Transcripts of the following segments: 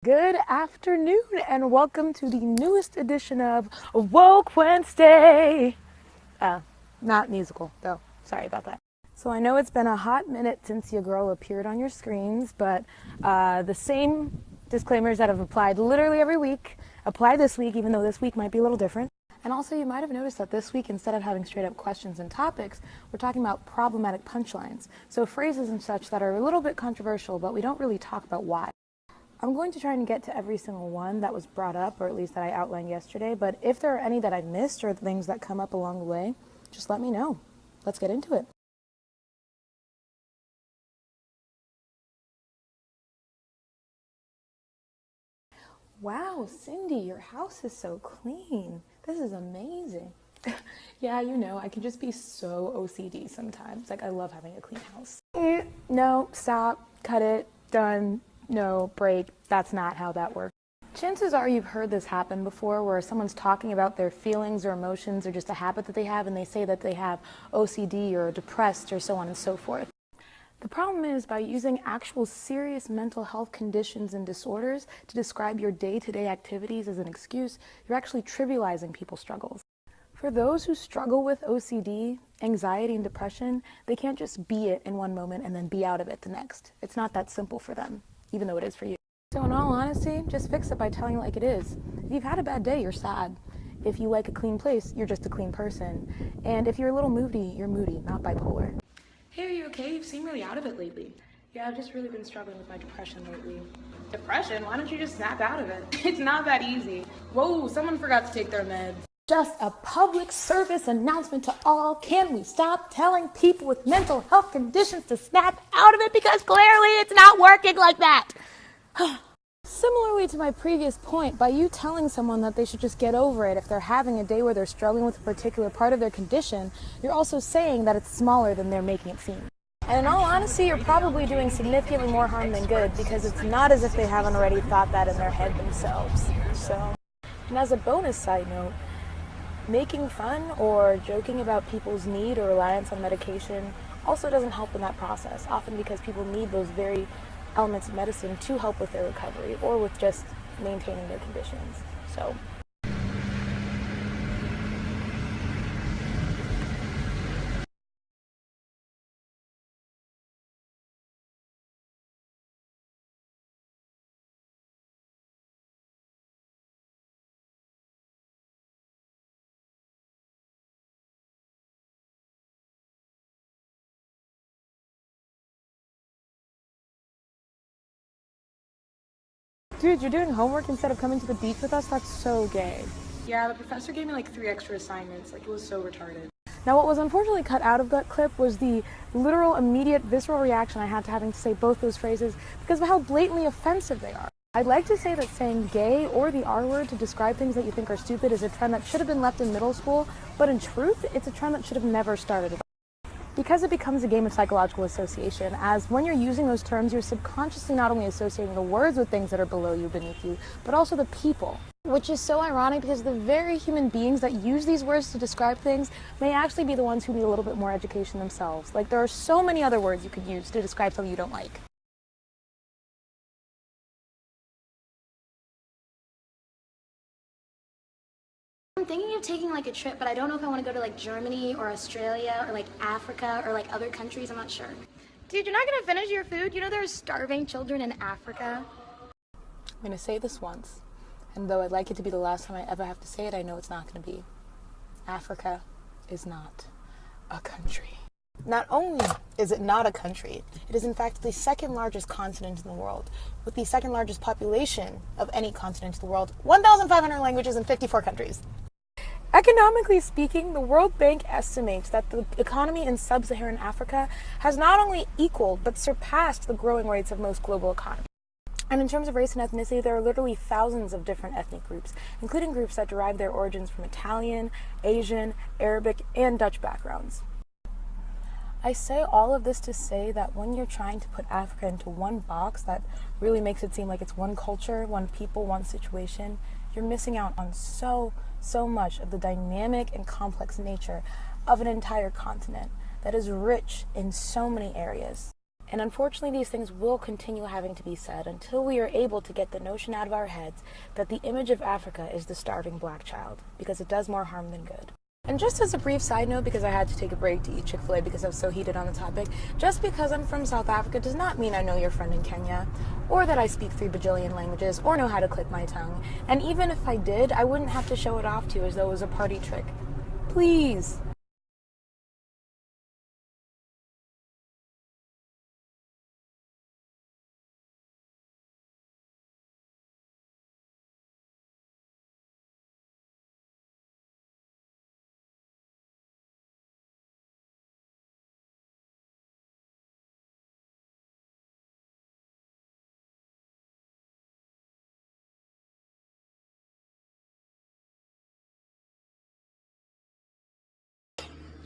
Good afternoon and welcome to the newest edition of Woke Wednesday. Not musical though, sorry about that. So I know it's been a hot minute since your girl appeared on your screens, but the same disclaimers that have applied literally every week apply this week, even though this week might be a little different. And also you might have noticed that this week, instead of having straight up questions and topics, we're talking about problematic punchlines. So phrases and such that are a little bit controversial, but we don't really talk about why. I'm going to try and get to every single one that was brought up, or at least that I outlined yesterday, but if there are any that I missed or things that come up along the way, just let me know. Let's get into it. Wow, Cindy, your house is so clean. This is amazing. Yeah, you know, I can just be so OCD sometimes. Like, I love having a clean house. No, stop, cut it, done. No, break. That's not how that works. Chances are you've heard this happen before where someone's talking about their feelings or emotions or just a habit that they have and they say that they have OCD or depressed or so on and so forth. The problem is by using actual serious mental health conditions and disorders to describe your day-to-day activities as an excuse, you're actually trivializing people's struggles. For those who struggle with OCD, anxiety, and depression, they can't just be it in one moment and then be out of it the next. It's not that simple for them, even though it is for you. So in all honesty, just fix it by telling it like it is. If you've had a bad day, you're sad. If you like a clean place, you're just a clean person. And if you're a little moody, you're moody, not bipolar. Hey, are you okay? You seem really out of it lately. Yeah, I've just really been struggling with my depression lately. Depression? Why don't you just snap out of it? It's not that easy. Whoa, someone forgot to take their meds. Just a public service announcement to all. Can we stop telling people with mental health conditions to snap out of it, because clearly it's not working like that. Similarly to my previous point, by you telling someone that they should just get over it if they're having a day where they're struggling with a particular part of their condition, you're also saying that it's smaller than they're making it seem. And in all honesty, you're probably doing significantly more harm than good, because it's not as if they haven't already thought that in their head themselves. And as a bonus side note, making fun or joking about people's need or reliance on medication also doesn't help in that process, often because people need those very elements of medicine to help with their recovery or with just maintaining their conditions. So. Dude, you're doing homework instead of coming to the beach with us? That's so gay. Yeah, the professor gave me like 3 extra assignments. Like, it was so retarded. Now, what was unfortunately cut out of that clip was the literal, immediate, visceral reaction I had to having to say both those phrases because of how blatantly offensive they are. I'd like to say that saying gay or the R word to describe things that you think are stupid is a trend that should have been left in middle school, but in truth, it's a trend that should have never started at all. Because it becomes a game of psychological association, as when you're using those terms, you're subconsciously not only associating the words with things that are below you, beneath you, but also the people. Which is so ironic because the very human beings that use these words to describe things may actually be the ones who need a little bit more education themselves. Like, there are so many other words you could use to describe something you don't like. I'm thinking of taking like a trip, but I don't know if I want to go to like Germany or Australia or like Africa or like other countries. I'm not sure. Dude, you're not gonna finish your food? You know there's starving children in Africa? I'm gonna say this once, and though I'd like it to be the last time I ever have to say it, I know it's not gonna be. Africa is not a country. Not only is it not a country, it is in fact the second largest continent in the world, with the second largest population of any continent in the world, 1,500 languages in 54 countries. Economically speaking, the World Bank estimates that the economy in sub-Saharan Africa has not only equaled but surpassed the growing rates of most global economies. And in terms of race and ethnicity, there are literally thousands of different ethnic groups, including groups that derive their origins from Italian, Asian, Arabic, and Dutch backgrounds. I say all of this to say that when you're trying to put Africa into one box that really makes it seem like it's one culture, one people, one situation, you're missing out on so much of the dynamic and complex nature of an entire continent that is rich in so many areas. And unfortunately, these things will continue having to be said until we are able to get the notion out of our heads that the image of Africa is the starving black child, because it does more harm than good. And just as a brief side note, because I had to take a break to eat Chick-fil-A because I was so heated on the topic, just because I'm from South Africa does not mean I know your friend in Kenya, or that I speak 3 bajillion languages, or know how to click my tongue. And even if I did, I wouldn't have to show it off to you as though it was a party trick. Please.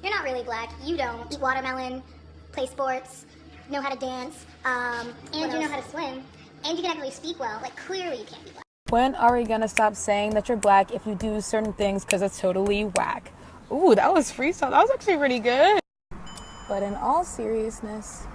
You're not really black. You don't eat watermelon, play sports, know how to dance, and you know how to swim, and you can actually speak well. Like, clearly you can't be black. When are we gonna stop saying that you're black if you do certain things because it's totally whack? Ooh, that was freestyle. That was actually pretty good. But in all seriousness...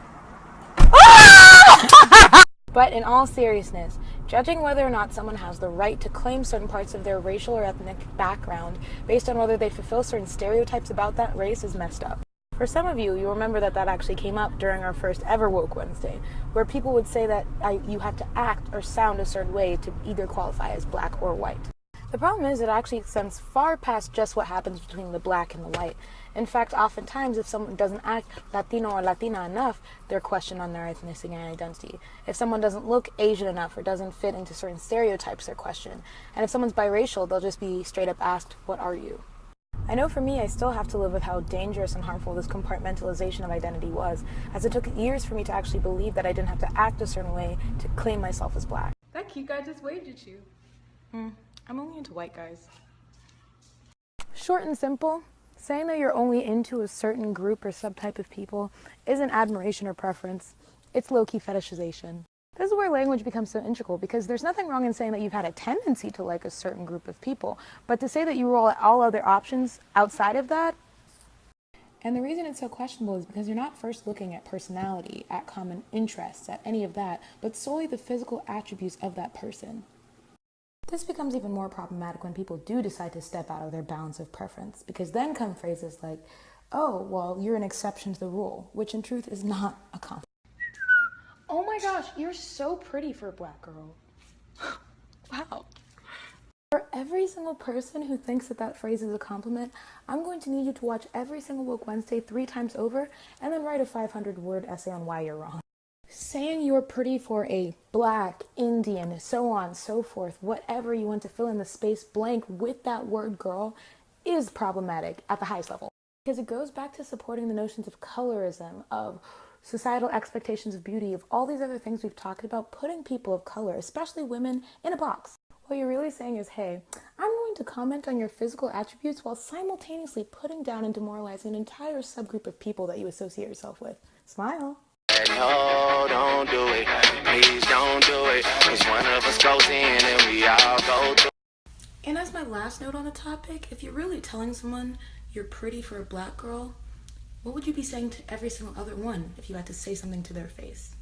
But in all seriousness, judging whether or not someone has the right to claim certain parts of their racial or ethnic background based on whether they fulfill certain stereotypes about that race is messed up. For some of you, you'll remember that actually came up during our first ever Woke Wednesday, where people would say that you have to act or sound a certain way to either qualify as black or white. The problem is it actually extends far past just what happens between the black and the white. In fact, oftentimes, if someone doesn't act Latino or Latina enough, they're questioned on their ethnicity and identity. If someone doesn't look Asian enough or doesn't fit into certain stereotypes, they're questioned. And if someone's biracial, they'll just be straight up asked, "What are you?" I know for me, I still have to live with how dangerous and harmful this compartmentalization of identity was, as it took years for me to actually believe that I didn't have to act a certain way to claim myself as black. That cute guy just waved at you. I'm only into white guys. Short and simple, saying that you're only into a certain group or subtype of people isn't admiration or preference. It's low-key fetishization. This is where language becomes so integral, because there's nothing wrong in saying that you've had a tendency to like a certain group of people, but to say that you rule out all other options outside of that. And the reason it's so questionable is because you're not first looking at personality, at common interests, at any of that, but solely the physical attributes of that person. This becomes even more problematic when people do decide to step out of their bounds of preference, because then come phrases like, "Oh, well, you're an exception to the rule," which in truth is not a compliment. Oh my gosh, you're so pretty for a black girl. Wow. For every single person who thinks that phrase is a compliment, I'm going to need you to watch every single Woke Wednesday 3 times over and then write a 500-word essay on why you're wrong. Saying you're pretty for a black, Indian, so on, so forth, whatever you want to fill in the space blank with that word, girl, is problematic at the highest level. Because it goes back to supporting the notions of colorism, of societal expectations of beauty, of all these other things we've talked about, putting people of color, especially women, in a box. What you're really saying is, hey, I'm going to comment on your physical attributes while simultaneously putting down and demoralizing an entire subgroup of people that you associate yourself with. Smile. No, don't do it. Please don't do it. 'Cause one of us goes in and we all go through. And as my last note on the topic, if you're really telling someone you're pretty for a black girl, what would you be saying to every single other one if you had to say something to their face?